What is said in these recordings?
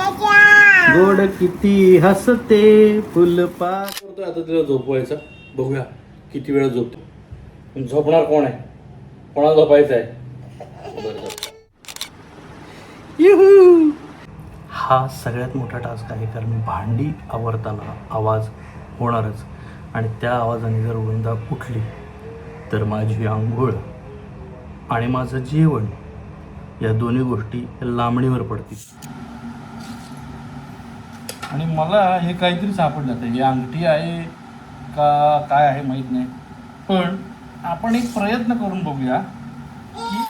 गोड किती हसते फुलपाख करतोय. आता तिला झोपवायचं, बघूया किती वेळ झोपते. झोपणार कोण आहे, कोणाला झोपायचं आहे. हा सगळ्यात मोठा टास्क आहे, कारण भांडी आवरताना आवाज होणारच आणि त्या आवाजाने जर वृंदा उठली तर माझी आंघोळ आणि माझं जेवण या दोन्ही गोष्टी लांबणीवर पडतील. आणि मला हे काहीतरी सापडलं जातं, ही अंगठी आहे का काय आहे माहीत नाही, पण आपण एक प्रयत्न करून बघूया की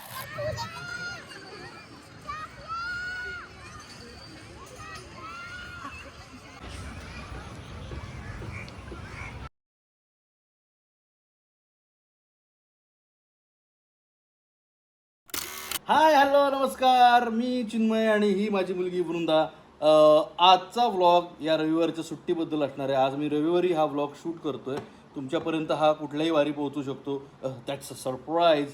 हाय हॅलो नमस्कार, मी चिन्मय आणि ही माझी मुलगी वृंदा. आजचा व्लॉग या रविवारच्या सुट्टीबद्दल असणार आहे. आज मी रविवारी हा व्लॉग शूट करतोय. तुमच्यापर्यंत हा कुठल्याही वारी पोहोचू शकतो. That's a surprise.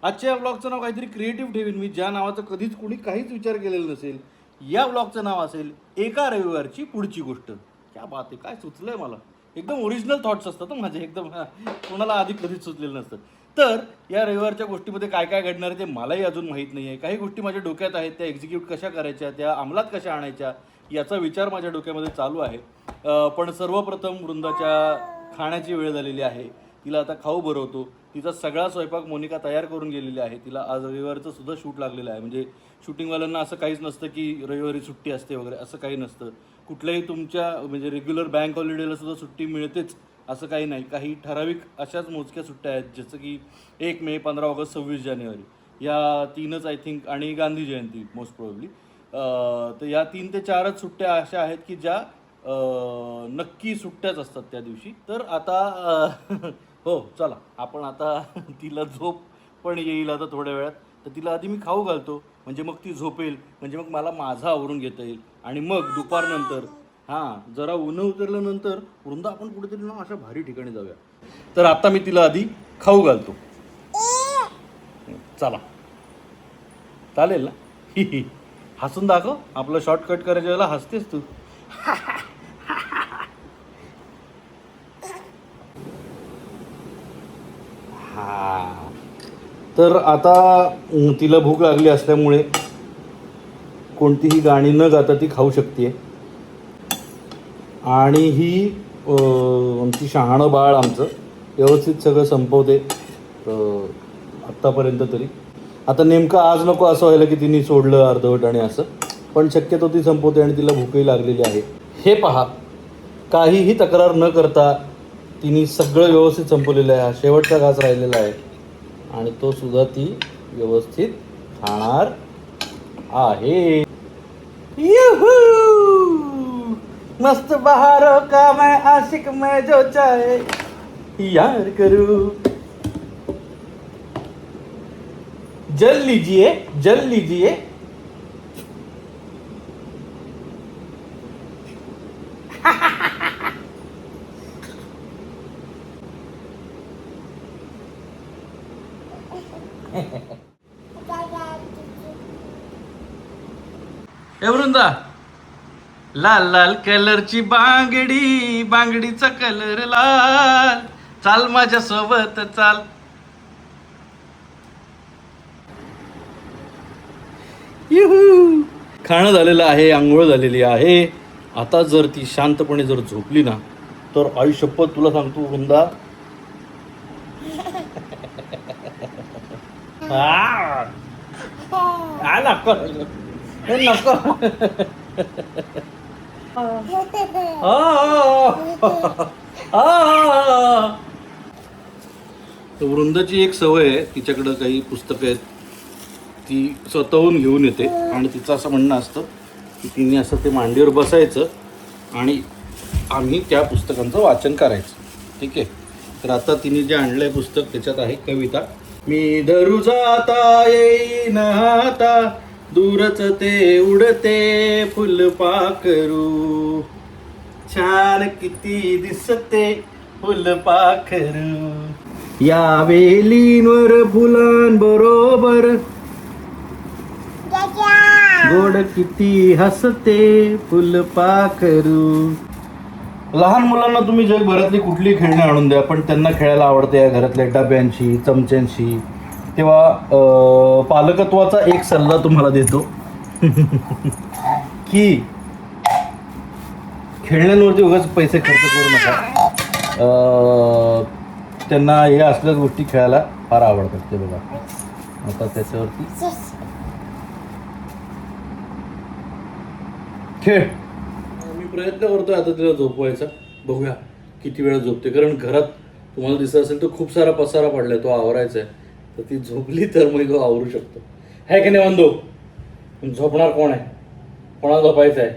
आजच्या या व्लॉगचं नाव काहीतरी क्रिएटिव्ह ठेवीन मी, ज्या नावाचं कधीच कोणी काहीच विचार केलेला नसेल. या व्लॉगचं नाव असेल एका रविवारची पुढची गोष्ट. क्या बात आहे, काय सुचलंय मला. एकदम ओरिजिनल थॉट्स असतात माझे, एकदम कोणाला आधी कधीच सुचलेलं नसतं. तर या रविवारच्या गोष्टीमध्ये काय काय घडणार आहे ते मलाही अजून माहीत नाही आहे. काही गोष्टी माझ्या डोक्यात आहेत, त्या एक्झिक्यूट कशा करायच्या, त्या अंमलात कशा आणायच्या याचा विचार माझ्या डोक्यामध्ये चालू आहे. पण सर्वप्रथम वृंदाच्या खाण्याची वेळ झालेली आहे. तिला आता खाऊ भरवतो. तिचा सगळा स्वयंपाक मोनिका तयार करून गेलेली आहे. तिला आज रविवारचं सुद्धा शूट लागलेलं आहे. म्हणजे शूटिंगवाल्यांना असं काहीच नसतं की रविवारी सुट्टी असते वगैरे, असं काही नसतं. कुठल्याही तुमच्या म्हणजे रेग्युलर बँक हॉलिडेला सुद्धा सुट्टी मिळतेच असं काही नाही. काही ठराविक अशाच मोजक्या सुट्ट्या आहेत, जसं की 1 मे, 15 ऑगस्ट, 26 जानेवारी या तीनच आय थिंक, आणि गांधी जयंती मोस्ट प्रोबेबली. तर या 3 ते 4च सुट्ट्या अशा आहेत की ज्या नक्की सुट्ट्याच असतात त्या दिवशी. तर आता हो चला, आपण आता तिला झोप पण येईल आता थोड्या वेळात. तर तिला आधी मी खाऊ घालतो, म्हणजे मग ती झोपेल, म्हणजे मग मला माझं आवरून घेता येईल. आणि मग दुपारनंतर जरा ऊनं उतरल्यानंतर वृंदा आपण कुठेतरी ना अशा भारी ठिकाणी जाऊया. तर आता मी तिला आधी खाऊ घालतो. चला, चालेल ना. हसून दाखव. आपलं शॉर्टकट करायच्या वेळेला हसतेस तू. तर आता तिला भूक लागली असल्यामुळे कोणतीही गाणी न गाता ती खाऊ शकते. आणि ही आमची शहाणं बाळ आमचं व्यवस्थित सगळं संपवते आत्तापर्यंत तरी. आता नेमकं आज नको असं व्हायला की तिने सोडलं अर्धवट आणि असं, पण शक्यतो ती संपवते आणि तिला भूकही लागलेली आहे. हे पहा, काहीही तक्रार न करता तिने सगळं व्यवस्थित संपवलेलं आहे. हा शेवटचा घास राहिलेला आहे आणि तो सुद्धा ती व्यवस्थित खाणार आहे. मस्त बहारों का मैं आशिक, मैं जो चाहे यार करूं. जल लीजिए, जल लीजिए. ए वृंदा, लाल लाल कलरची बांगडी, बांगडीचा कलर लाल, चाल माझ्या सोबत चाल. युहू. खाणं झालेलं आहे, आंघोळ झालेली आहे. आता जर ती शांतपणे जर झोपली ना तर आई शपथ तुला सांगतो वृंदा, नको नको. वृंदाची एक सवय आहे, तिच्याकडं काही पुस्तकं आहेत ती स्वतःहून घेऊन येते आणि तिचं असं म्हणणं असतं की तिने असं ते मांडीवर बसायचं आणि आम्ही त्या पुस्तकांचं वाचन करायचं. ठीक आहे. तर आता तिने जे आणलं आहे पुस्तक त्याच्यात आहे कविता. मी धरू जाता येईन हाता, दूरच ते उडते फुलपाखरू, छान किती दिसते फुलपाखरू, या वेलींवर फुलांबरोबर गोड किती हसते फुलपाखरू. लहान मुलांना तुम्ही जगभरातली कुठली खेळणी आणून द्या, पण त्यांना खेळायला आवडते या घरातल्या डब्यांशी, चमच्यांशी. तेव्हा पालकत्वाचा एक सल्ला तुम्हाला देतो की खेळण्यांवरती उगाच पैसे खर्च करू नका. त्यांना हे असल्याच गोष्टी खेळायला फार आवडतात. ते बघा आता त्याच्यावरती खेळ. मी प्रयत्न करतोय आता तिला झोपवायचा. बघूया किती वेळ झोपते, कारण घरात तुम्हाला दिसत असेल तर खूप सारा पसारा पडलाय, तो आवरायचा आहे. तर ती झोपली तर मग तो आवरू शकतो. है की नाही वंदू? झोपणार कोण आहे? कोणाला झोपायचं आहे?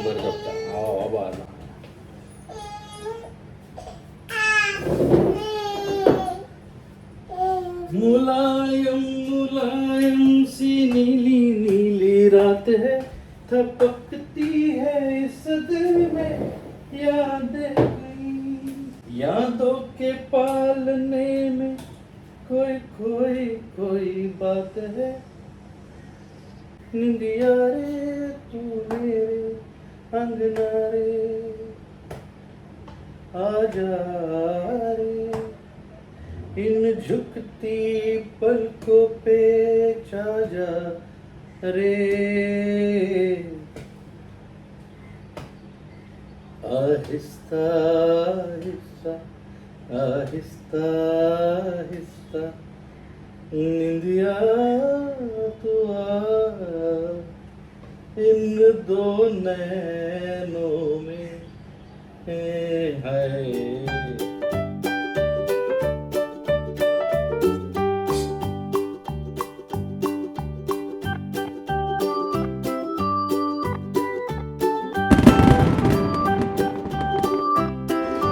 बरं झोपता. बाबा आला. मुलायम मुलायम सी नीली नीली रात है, थपकती है इस दिल में यादें कई, यादों के पालने में कोई कोई कोई बात है. निंदिया रे तू मेरे अंगना रे, आजा रे इन झुकती पलकों पे छा जा रे. आहिस्ता आहिस्ता आहिस्ता आहिस्ता निंदिया तू आ, इन दो नैनों में है.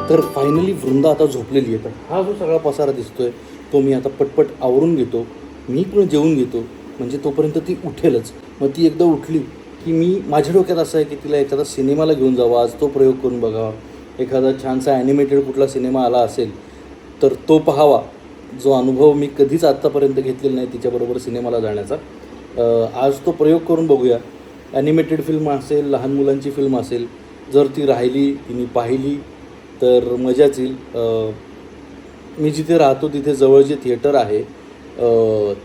तर फायनली वृंदा आता झोपलेली आहे. तर हा जो सगळा पसारा दिसतोय तो मी आता पटपट आवरून घेतो. मी पण जेवून घेतो, म्हणजे तोपर्यंत ती उठेलच. मग ती एकदा उठली की मी, माझ्या डोक्यात असं आहे की तिला एखादा सिनेमाला घेऊन जावा, आज तो प्रयोग करून बघावा. एखादा छानसा ॲनिमेटेड कुठला सिनेमा आला असेल तर तो पाहावा, जो अनुभव मी कधीच आत्तापर्यंत घेतलेला नाही तिच्याबरोबर सिनेमाला जाण्याचा. आज तो प्रयोग करून बघूया. ॲनिमेटेड फिल्म असेल, लहान मुलांची फिल्म असेल, जर ती राहिली, तिने पाहिली तर मजाच येईल. मी जिथे राहतो तिथे जवळ जे थिएटर आहे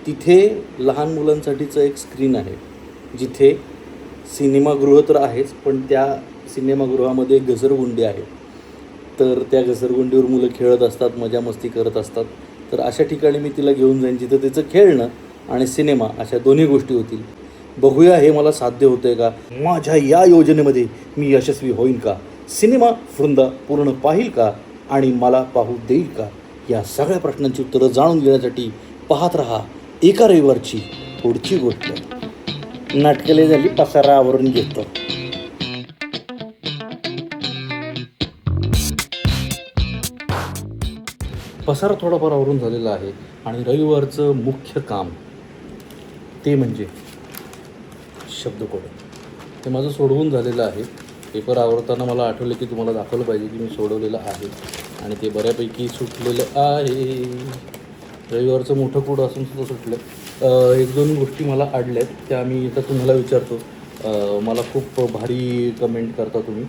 तिथे लहान मुलांसाठीचं एक स्क्रीन आहे, जिथे सिनेमागृह तर आहेच, पण त्या सिनेमागृहामध्ये एक घसरगुंडी आहे. तर त्या घसरगुंडीवर मुलं खेळत असतात, मजा मस्ती करत असतात. तर अशा ठिकाणी मी तिला घेऊन जाईन जिथं तिचं खेळणं आणि सिनेमा अशा दोन्ही गोष्टी होतील. बघूया हे मला साध्य होतं आहे का, माझ्या या योजनेमध्ये मी यशस्वी होईन का, सिनेमा वृंदा पूर्ण पाहील का आणि मला पाहू देईल का, या सगळ्या प्रश्नांची उत्तरं जाणून घेण्यासाठी पाहत रहा एका रविवारची पुढची गोष्ट. नाटकले झाली, पसारा आवरून घेतो. पसारा थोडाफार आवरून झालेला आहे आणि रविवारचं मुख्य काम ते म्हणजे शब्दकोडे. ते माझं सोडवून झालेलं आहे. पेपर आवरताना मला आठवलं की तुम्हाला दाखवलं पाहिजे की मी सोडवलेलं आहे आणि ते बऱ्यापैकी सुटलेलं आहे. रविवारचं मोठं कोड असून सुद्धा सुटलं. एक दोन गोष्टी मला अडल्या आहेत, त्या मी आता तुम्हाला विचारतो. मला खूप भारी कमेंट करता तुम्ही.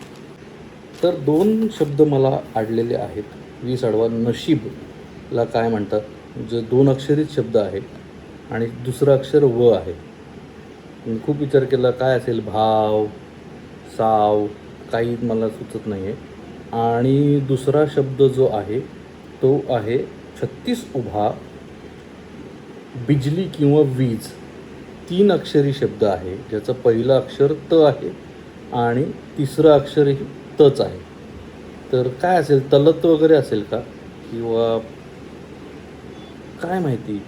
तर दोन शब्द मला अडलेले आहेत. 20 आडवा नशीबला काय म्हणतात, जे 2 अक्षरीत शब्द आहे आणि दुसरं अक्षर व आहे. मी खूप विचार केला काय असेल, भाव, साव, काही मला सुचत नाही आहे. आणि दुसरा शब्द जो आहे तो आहे 36 उभा बिजली किंवा वीज. 3 अक्षरी शब्द आहे, ज्याचं पहिलं अक्षर त आहे आणि तिसरं अक्षरही तच आहे. तर काय असेल, तलत वगैरे असेल का, किंवा काय माहिती.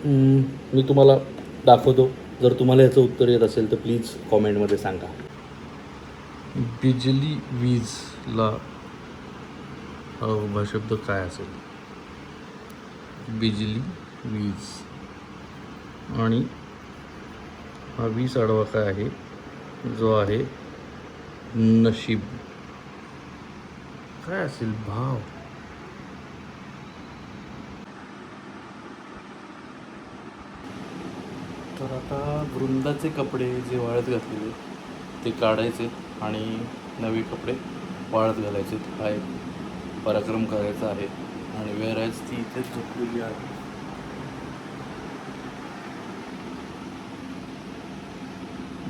मी तुम्हाला दाखवतो. जर तुम्हाला याचं उत्तर येत असेल तर प्लीज कॉमेंटमध्ये सांगा. बिजली वीजला उभा शब्द काय असेल, बिजली वीज. आणि हा 20 आडवा काय आहे, जो आहे नशीब. काय असेल, भाव. तर आता वृंदाचे कपडे जे वाळत घातलेले ते काढायचे आणि नवे कपडे वाळत घालायचे. हा एक पराक्रम करायचा आहे. आणि वेअरॅज ती इथेच झोपलेली आहे.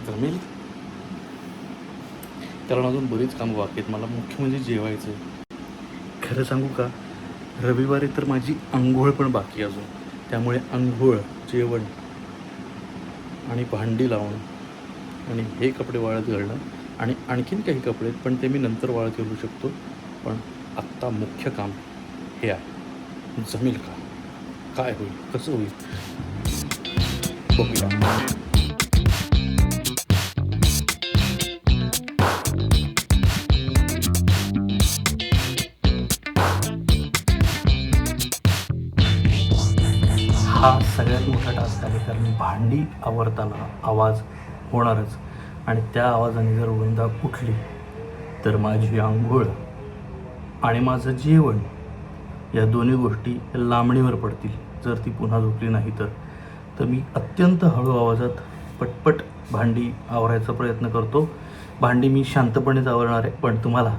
जमेल कारण अजून बरीच कामं बाकी आहेत. मला मुख्य म्हणजे जेवायचं आहे. खरं सांगू का, रविवारी तर माझी अंघोळ पण बाकी अजून. त्यामुळे अंघोळ, जेवण आणि भांडी लावणं आणि हे कपडे वाळत घालणं आणि आणखीन काही कपडे आहेत पण ते मी नंतर वाळत घालू शकतो. पण आत्ता मुख्य काम हे आहे. जमेल का, काय होईल, कसं होईल बघूया. हा सगळ्यात मोठा टास्क आहे कारण भांडी आवरताना आवाज होणारच आणि त्या आवाजाने जर वृंदा उठली तर माझी आंघोळ आणि माझं जेवण या दोन्ही गोष्टी लांबणीवर पडतील जर ती पुन्हा झोपली नाही तर मी अत्यंत हळू आवाजात पटपट भांडी आवरायचा प्रयत्न करतो. भांडी मी शांतपणेच आवरणार आहे पण तुम्हाला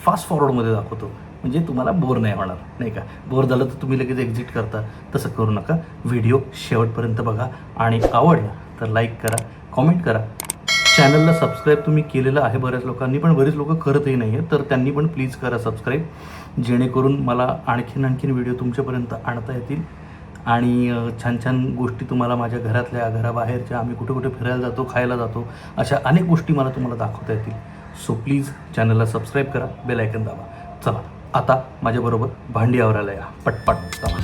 फास्ट फॉरवर्डमध्ये दाखवतो म्हणजे तुम्हाला बोर नाही होणार, नाही का. बोर झालं तर तुम्ही लगेच एक्झिट करता, तसं करू नका. व्हिडिओ शेवटपर्यंत बघा आणि आवडला तर लाईक करा, कॉमेंट करा. चॅनलला सबस्क्राईब तुम्ही केलेलं आहे बऱ्याच लोकांनी पण बरेच लोक करतही नाही आहे तर त्यांनी पण प्लीज करा सबस्क्राईब जेणेकरून मला आणखीन व्हिडिओ तुमच्यापर्यंत आणता येतील आणि छान छान गोष्टी तुम्हाला माझ्या घरातल्या घराबाहेरच्या आम्ही कुठे कुठे फिरायला जातो, खायला जातो, अशा अनेक गोष्टी मला तुम्हाला दाखवता येतील. सो प्लीज चॅनलला सबस्क्राईब करा, बेल आयकन दाबा. चला आता माझ्याबरोबर भांडी आवरायला या पटपट. चला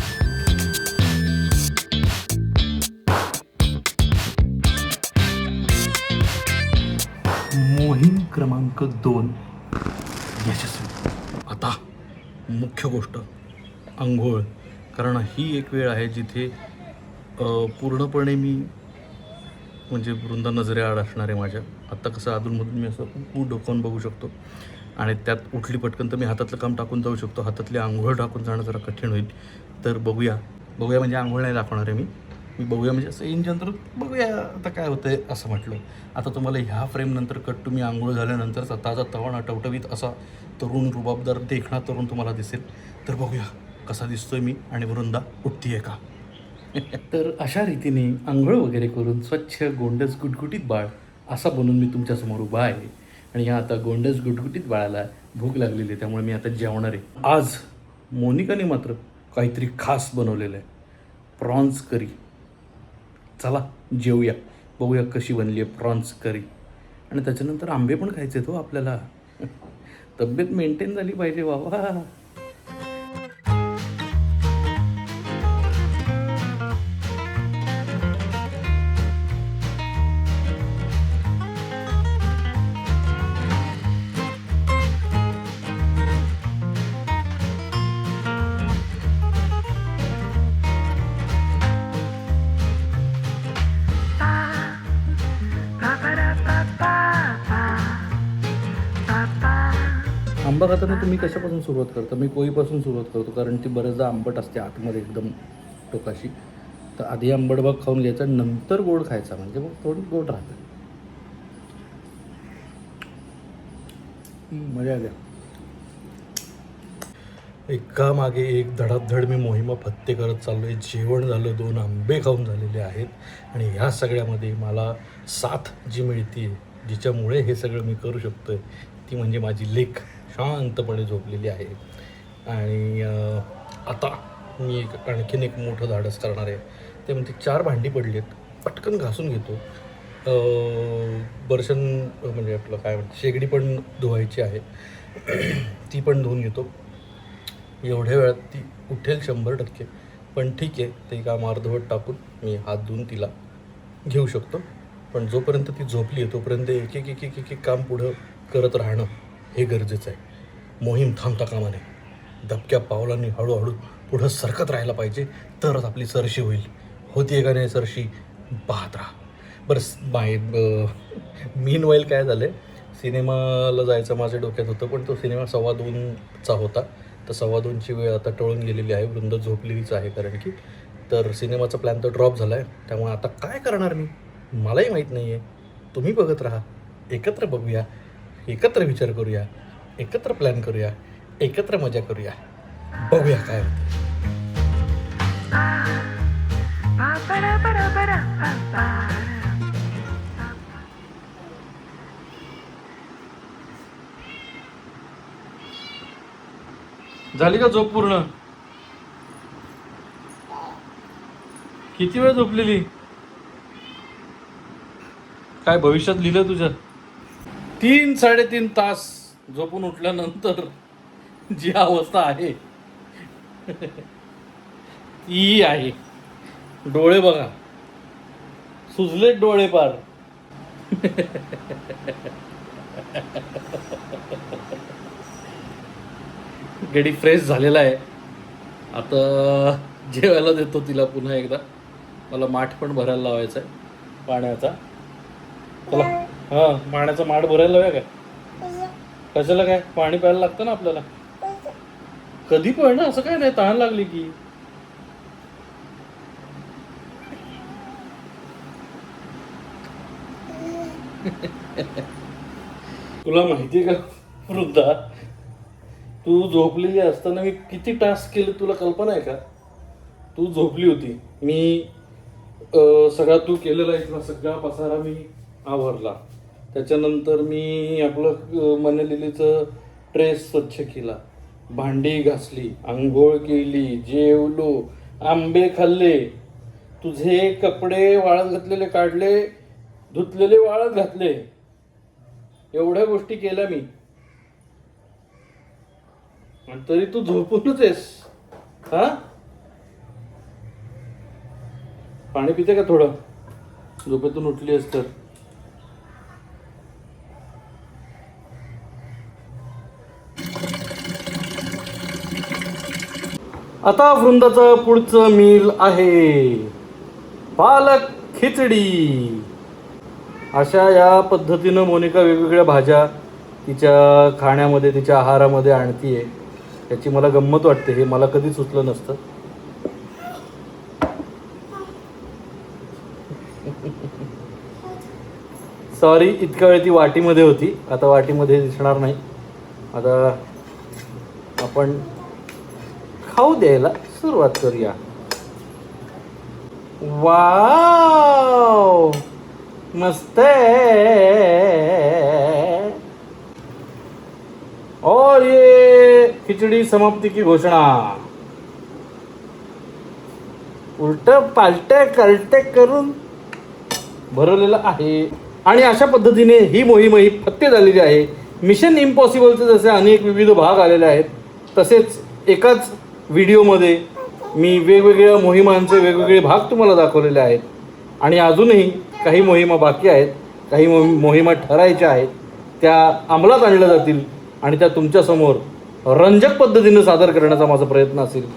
मोहीम क्रमांक 2 यशस्वी. आता मुख्य गोष्ट अंघोळ, कारण ही एक वेळ आहे जिथे पूर्णपणे मी म्हणजे वृंदा नजरेआड असणार आहे माझ्या. आत्ता कसं अधूनमधून मी असं डोकावून बघू शकतो आणि त्यात उठली पटकन तर मी हातातलं काम टाकून जाऊ शकतो. हातातली आंघोळ टाकून जाणं जरा कठीण होईल. तर बघूया म्हणजे आंघोळ नाही दाखवणार आहे मी बघूया म्हणजे असं इन जनरल बघूया आता काय होतं आहे असं म्हटलं. आता तुम्हाला ह्या फ्रेमनंतर कट तुम्ही आंघोळ झाल्यानंतर ताजा तवाना टवटवीत असा तरुण रुबाबदार देखणा तरुण तुम्हाला दिसेल. तर बघूया कसा दिसतोय मी आणि वृंदा उठती आहे का. तर अशा रीतीने आंघोळ वगैरे करून स्वच्छ गोंडस गुटगुटीत बाळ असा बनून मी तुमच्यासमोर उभा आहे आणि या आता गोंडस गुटगुटीत बाळाला भूक लागलेली आहे त्यामुळे मी आता जेवणार आहे. आज मोनिकाने मात्र काहीतरी खास बनवलेलं आहे, प्रॉन्स करी. चला जेवूया, बघूया कशी बनली आहे प्रॉन्स करी. आणि त्याच्यानंतर आंबे पण खायचे तो आपल्याला. तब्येत मेंटेन झाली पाहिजे बाबा. आंबा खाताना तुम्ही कशापासून सुरुवात करता? मी पोळीपासून सुरुवात करतो कारण ती बऱ्याचदा आंबट असते आतमध्ये एकदम टोकाशी. तर आधी आंबट भाग खाऊन घ्यायचा नंतर गोड खायचा म्हणजे मग थोडी गोड राहते. मजा आल्या. एका मागे एक धडाधड मी मोहिमा फत्ते करत चाललो आहे. जेवण झालं, 2 आंबे खाऊन झालेले आहेत आणि ह्या सगळ्यामध्ये मला साथ जी मिळते जिच्यामुळे हे सगळं मी करू शकतो आहे ती म्हणजे माझी लेक शांतपणे झोपलेली आहे. आणि आता मी आणखीन एक मोठं धाडस करणार आहे. ते म्हणजे 4 भांडी पडली आहेत, पटकन घासून घेतो. बर्शन म्हणजे आपलं काय म्हणते शेगडी पण धुवायची आहे ती पण धुवून घेतो. एवढ्या वेळात ती उठेल 100%. पण ठीक आहे, ते काम अर्धवट टाकून मी हात धुवून तिला घेऊ शकतो. पण जोपर्यंत ती झोपली आहे तोपर्यंत एक एक काम पुढं करत राहणं हे गरजेचं आहे. मोहीम थांबता कामा नये. दबक्या पावलांनी हळूहळू पुढं सरकत राहायला पाहिजे तरच आपली सरशी होईल. होती का नाही सरशी पाहत राहा. बरं मीन वाईल काय झालं आहे, सिनेमाला जायचं माझ्या डोक्यात होतं पण तो सिनेमा 2:15चा होता. तर 2:15ची वेळ आता टळून गेलेली आहे. वृंदा झोपलेलीच आहे कारण की तर सिनेमाचा प्लॅन तर ड्रॉप झाला आहे. त्यामुळे आता काय करणार मी मलाही माहीत नाही आहे. तुम्ही बघत राहा, एकत्र बघूया, एकत्र विचार करूया, एकत्र प्लॅन करूया, एकत्र मजा करूया, बघूया काय होतं. झाली का झोप पूर्ण? किती वेळ झोपलेली? काय भविष्यात लिहिलं तुझ्या? 3-3.5 तास झोपून उठल्यानंतर जी अवस्था आहे ती आहे. डोळे बघा, सुजलेत डोळे पार. गडी फ्रेश झालेला आहे. आता जेवायला देतो तिला पुन्हा एकदा. मला माठ पण भरायला लावायचा आहे पाण्याचा. चला, हां, पाण्याचा माठ भरायला लावूया काय? कशाला? काय पाणी प्यायला लागतं ना आपल्याला. कधी पण ना, असं काय नाही, तहान लागली की. तुला माहिती का वृद्धा, तू झोपलेली असताना मी किती टास्क केले तुला कल्पना आहे का? तू झोपली होती, मी सगळा तू केलेला इथला सगळा पसारा मी आवरला. त्याच्यानंतर मी आपलं मनलिलीचं ट्रेस स्वच्छ केला, भांडी घासली, आंघोळ केली, जेवलो, आंबे खाल्ले, तुझे कपडे वाळत घातलेले काढले, धुतलेले वाळत घातले. एवढ्या गोष्टी केल्या मी, आणि तरी तू झोपूनच आहेस. हा, पाणी पिते का थोडं? झोपेतून उठली आहेस तर. आता वृंदाचं पुढचं मील आहे पालक खिचडी. अशा या पद्धतीनं मोनिका वेगवेगळ्या भाज्या तिच्या खाण्यामध्ये, तिच्या आहारामध्ये आणतीये. याची मला गंमत वाटते. हे मला कधी सुचलं नसतं. सॉरी, इतक्या वेळ ती वाटीमध्ये होती, आता वाटीमध्ये दिसणार नाही. आता आपण खाऊ द्यायला सुरुवात करूया. वाव, मस्त है. और ये खिचड़ी समाप्ति की घोषणा. उलट पालट कलटे करून भरवलेलं आहे. आणि अशा पद्धतीने ही मोहीमही फत्ते झालेली आहे. मिशन इम्पॉसिबलचे जसे अनेक विविध भाग आलेले आहेत, तसेच एकाच व्हिडिओमध्ये मी वेगवेगळ्या मोहिमांचे वेगवेगळे भाग तुम्हाला दाखवलेले आहेत. आणि अजूनही काही मोहिमा बाकी आहेत, काही मोहिमा ठरायच्या आहेत. त्या अंमलात आणल्या जातील आणि त्या तुमच्यासमोर रंजक पद्धतीने सादर करण्याचा माझा प्रयत्न असेल.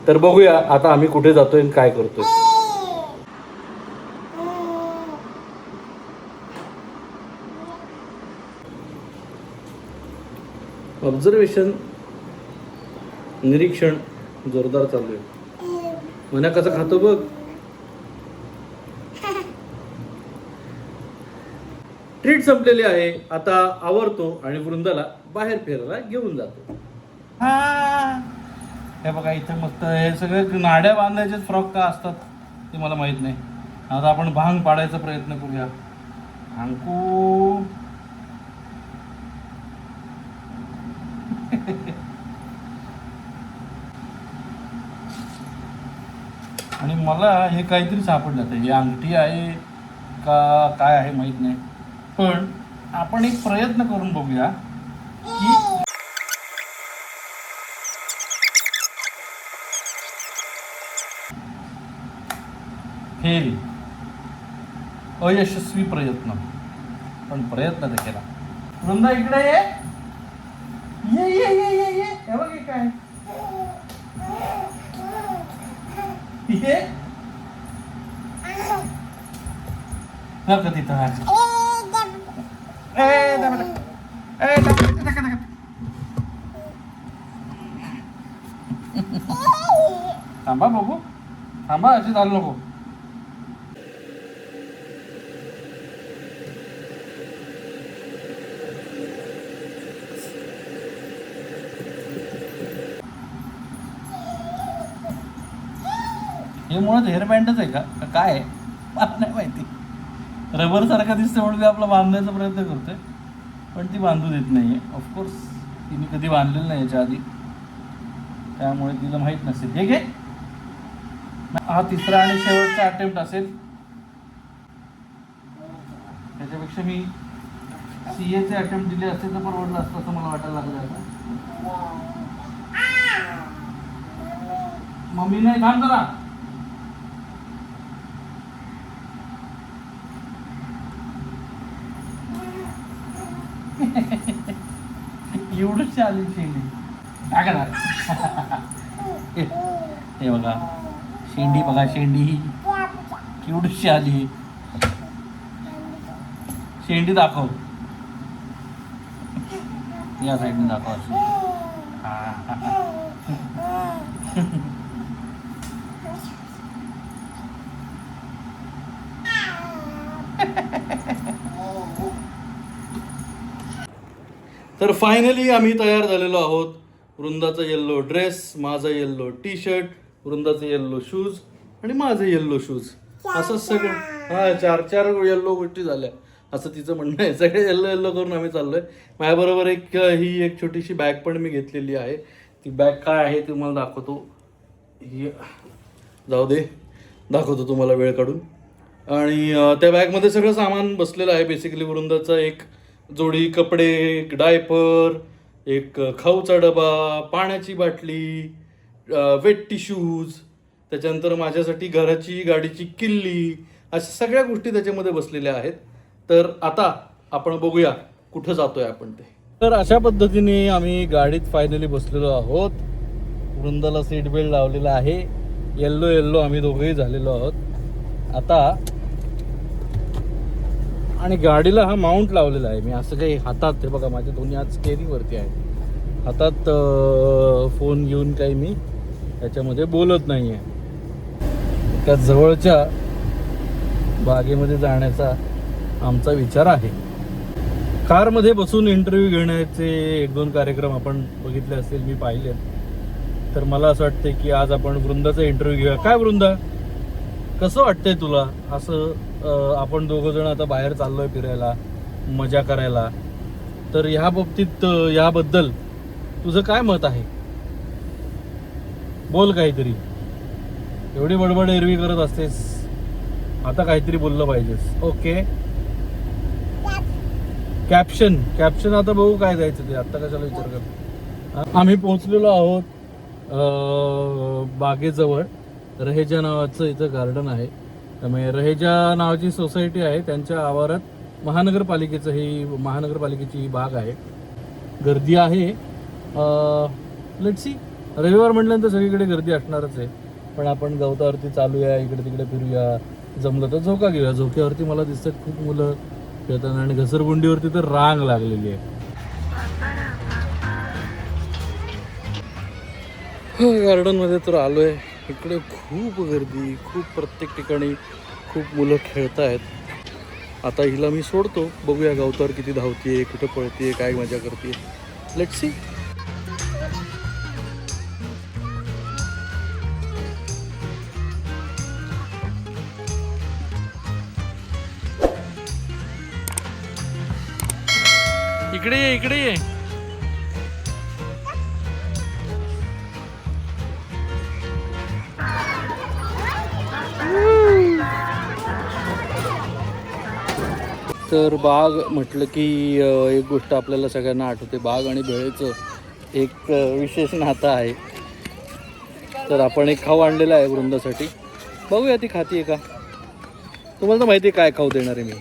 तर बघूया आता आम्ही कुठे जातोय आणि काय करतोय. ऑब्झर्वेशन, निरीक्षण जोरदार चालू आहे. मना कसं खातो बघ. ट्रीट संपलेली आहे. आता आवरतो आणि वृंदाला बाहेर फिरायला घेऊन जातो. हे बघा, इथे मस्त हे सगळे नाड्या बांधायचे फ्रॉक का असतात ते मला माहित नाही. आता आपण भांग पाडायचा प्रयत्न करूया. भांगू आणि मला हे काहीतरी सापडलं. तर ही अंगठी आहे का काय आहे माहित नाही, पण आपण एक प्रयत्न करून बघूया की फेल, अयशस्वी प्रयत्न, पण प्रयत्न तर केला. वृंदा इकडे ये ये ये ये ये ये. हे बघ काय ये तिथं. थांबा बघू. थांबा, अशी चालू नको. हे मुळात हेअरबँडच आहे का काय आहे मला नाही माहिती. रबर सारखा दिसतं म्हणून मी आपला बांधण्याचा प्रयत्न करतोय, पण ती बांधू देत नाही आहे. ऑफकोर्स तिने कधी बांधलेलं नाही याच्या आधी, त्यामुळे तिला माहीत नसेल. हे घे. हा तिसरा आणि शेवटचा अटेम्प्ट असेल. त्याच्यापेक्षा मी CAचे अटेम्प्ट दिले असते तर परवडलं असतं असं मला वाटायला लागलं आता. मम्मी नाही, थांब जरा. एवढंच आली शेंडी टाका. हे बघा शेंडी, बघा शेंडी एवढीशी आली. शेंडी दाखव, या साईडने दाखव अशी. तर फायनली आम्ही तयार झालेलो आहोत. वृंदाचा येल्लो ड्रेस, माझा येल्लो टी-शर्ट, वृंदाचे येल्लो शूज आणि माझे येल्लो शूज, असं सगळं. हा, 4 येल्लो गोष्टी झाल्या असं तिचं म्हणणं आहे. सगळे येल्लो करून आम्ही चाललोय. माझ्याबरोबर एक छोटीशी बॅग पण मी घेतलेली आहे. ती बॅग काय आहे ती तुम्हाला दाखवतो. ही जाऊ दे, दाखवतो तुम्हाला वेळ काढून. आणि त्या बॅगमध्ये सगळं सामान बसलेलं आहे. बेसिकली वृंदाचा एक जोडी कपडे, एक डायपर, एक खाऊचा डबा, पाण्याची बाटली, वेट टिश्यूज, त्याच्यानंतर माझ्यासाठी घराची गाडीची किल्ली, अशा सगळ्या गोष्टी त्याच्यामध्ये बसलेल्या आहेत. तर आता आपण बघूया कुठं जातोय आपण ते. तर अशा पद्धतीने आम्ही गाडीत फायनली बसलेलो आहोत. वृंदाला सीट बेल्ट लावलेला आहे. येल्लो आम्ही दोघेही झालेलो आहोत आता. आणि गाडीला हा माउंट लावलेला आहे मी, असं काही हातात. हे बघा माझे दोन्ही हात स्टेअरिंगवरती आहे. हातात फोन घेऊन काही मी त्याच्यामध्ये बोलत नाही आहे. त्या जवळच्या बागेमध्ये जाण्याचा आमचा विचार आहे. कारमध्ये बसून इंटरव्ह्यू घेण्याचे 1-2 कार्यक्रम आपण बघितले असेल, मी पाहिले. तर मला असं वाटतं की आज आपण वृंदाचा इंटरव्ह्यू घेऊया. काय वृंदा, कसं वाटतंय तुला असं? आपण दोघं जण आता बाहेर चाललोय फिरायला, मजा करायला. तर ह्या बाबतीत याबद्दल तुझं काय मत आहे? बोल काहीतरी. एवढी बडबड एरवी करत असतेस, आता काहीतरी बोललं पाहिजेस. ओके, कॅप्शन आता बघू काय द्यायचं ते, आता कशाला विचार कर. आम्ही पोहोचलेलो आहोत बागेजवळ. रहेजा नावाचं इथं गार्डन आहे. त्यामुळे रहेजा नावाची सोसायटी आहे, त्यांच्या आवारात महानगरपालिकेची ही बाग आहे. गर्दी आहे. लेट्स सी, रविवार म्हटल्यानंतर सगळीकडे गर्दी असणारच आहे. पण आपण गवतावरती चालूया, इकडे तिकडे फिरूया, जमलं तर झोका घेऊया. झोक्यावरती मला दिसतात खूप मुलं खेळताना, आणि घसरगुंडीवरती तर रांग लागलेली आहे. गार्डनमध्ये तर आलोय. इकडे खूप गर्दी, खूप प्रत्येक ठिकाणी खूप मुलं खेळत आहेत. आता हिला मी सोडतो, बघूया गवतावर किती धावतीये, कुठं पळतीये, काय मजा करते. Let's see. इकडे ये, इकडे ये. तर बाग म्हटलं की एक गोष्ट आपल्याला सगळ्यांना आठवते. बाग आणि भेळेचं एक विशेष नातं आहे. तर आपण एक खाऊ आणलेला आहे वृंदासाठी. बघूया ती खातीये का. तुम्हाला तर माहिती आहे काय खाऊ देणार आहे मी.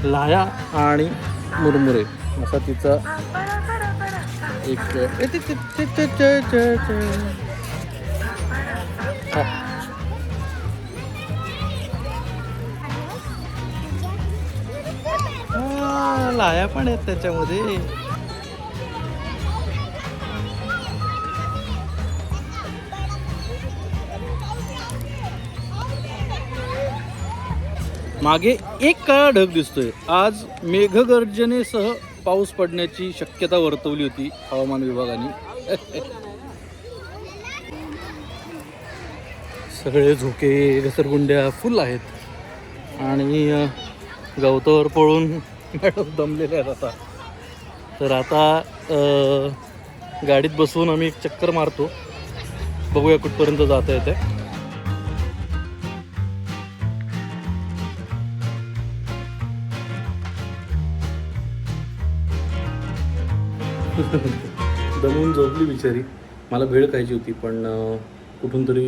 लाया आणि मुरमुरे असा तिचा एक लाया पण आहेत त्याच्यामध्ये. मागे एक काळा ढग दिसतोय. आज मेघगर्जनेसह पाऊस पडण्याची शक्यता वर्तवली होती हवामान विभागाने. सगळे झोके घसरगुंड्या फुल आहेत आणि गवतावर पळून मॅडम दमलेले आहेत आता. तर आता गाडीत बसून आम्ही एक चक्कर मारतो, बघूया कुठपर्यंत जाता येते. दमून झोपली बिचारी. मला भेळ खायची होती पण कुठून तरी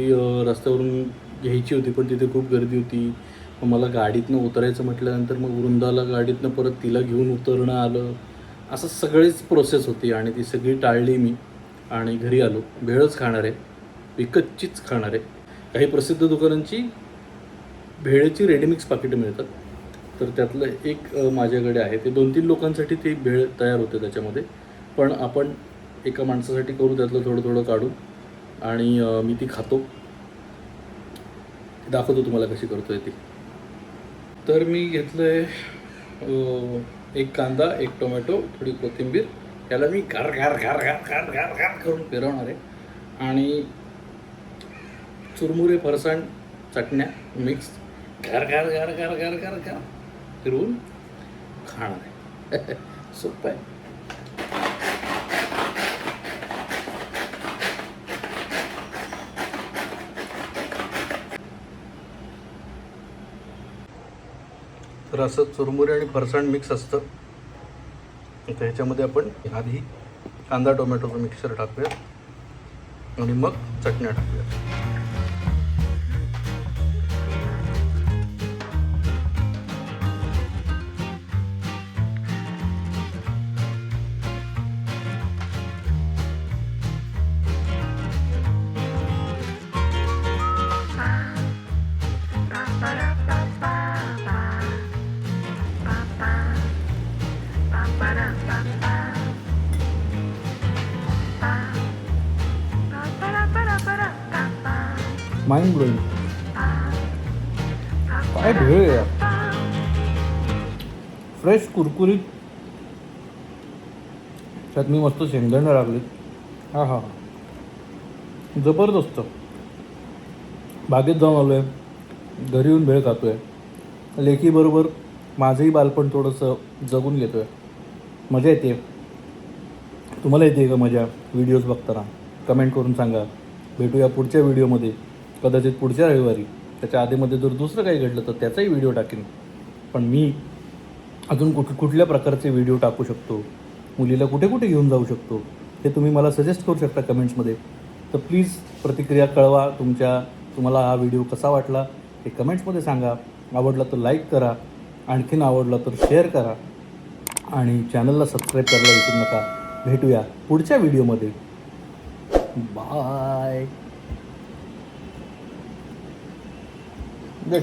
रस्त्यावरून घ्यायची होती, पण तिथे खूप गर्दी होती. मग मला गाडीतनं उतरायचं म्हटल्यानंतर मग वृंदाला गाडीतनं परत तिला घेऊन उतरणं आलं. असं सगळीच प्रोसेस होती आणि ती सगळी टाळली मी आणि घरी आलो. भेळच खाणार आहे, विकतचीच खाणार आहे. काही प्रसिद्ध दुकानांची भेळेची रेडीमिक्स पाकिटं मिळतात, तर त्यातलं एक माझ्याकडे आहे. ते 2-3 लोकांसाठी ती भेळ तयार होते त्याच्यामध्ये, पण आपण एका माणसासाठी करू त्यातलं थोडं थोडं काढून आणि मी ती खातो. दाखवतो तुम्हाला कशी करतो आहे ती. तर मी घेतलं आहे एक कांदा, एक टोमॅटो, थोडी कोथिंबीर. याला मी घार घार घार घार घार घार घार करून फिरवणार आहे आणि चुरमुरे फरसाण चटण्या मिक्स घार घार घार घार घार घार घार फिरवून खाणार आहे. सोपं आहे. तर असं चुरमुरे आणि फरसाण मिक्स असतं. तर ह्याच्यामध्ये आपण आधी कांदा टोमॅटोचं मिक्सर टाकूया आणि मग चटण्या टाकूया. Mind blowing. काय भेळ आहे, फ्रेश कुरकुरीत. त्यात मी मस्त शेंगदाणे टाकलेत. हा हा, जबरदस्त. बागेत जाऊन आलो आहे, घरी येऊन भेळ खातो आहे. लेकीबरोबर माझंही बालपण थोडंसं जगून घेतो आहे. मजा येते. तुम्हाला येते का मजा व्हिडिओज बघताना? कमेंट करून सांगा. भेटूया पुढच्या व्हिडिओमध्ये, कदाचित पुढच्या रविवारी. त्याच्या आधीमध्ये जर दुसरं काही घडलं तर त्याचाही व्हिडिओ टाकेन. पण मी अजून कुठल्या प्रकारचे व्हिडिओ टाकू शकतो, मुलीला कुठे कुठे घेऊन जाऊ शकतो, हे तुम्ही मला सजेस्ट करू शकता कमेंट्समध्ये. तर प्लीज प्रतिक्रिया कळवा. तुम्हाला हा व्हिडिओ कसा वाटला हे कमेंट्समध्ये सांगा. आवडला तर लाईक करा, आणखीन आवडला तर शेअर करा आणि चॅनलला सबस्क्राईब करायला विसरू नका. भेटूया पुढच्या व्हिडिओमध्ये. बाय. गुड.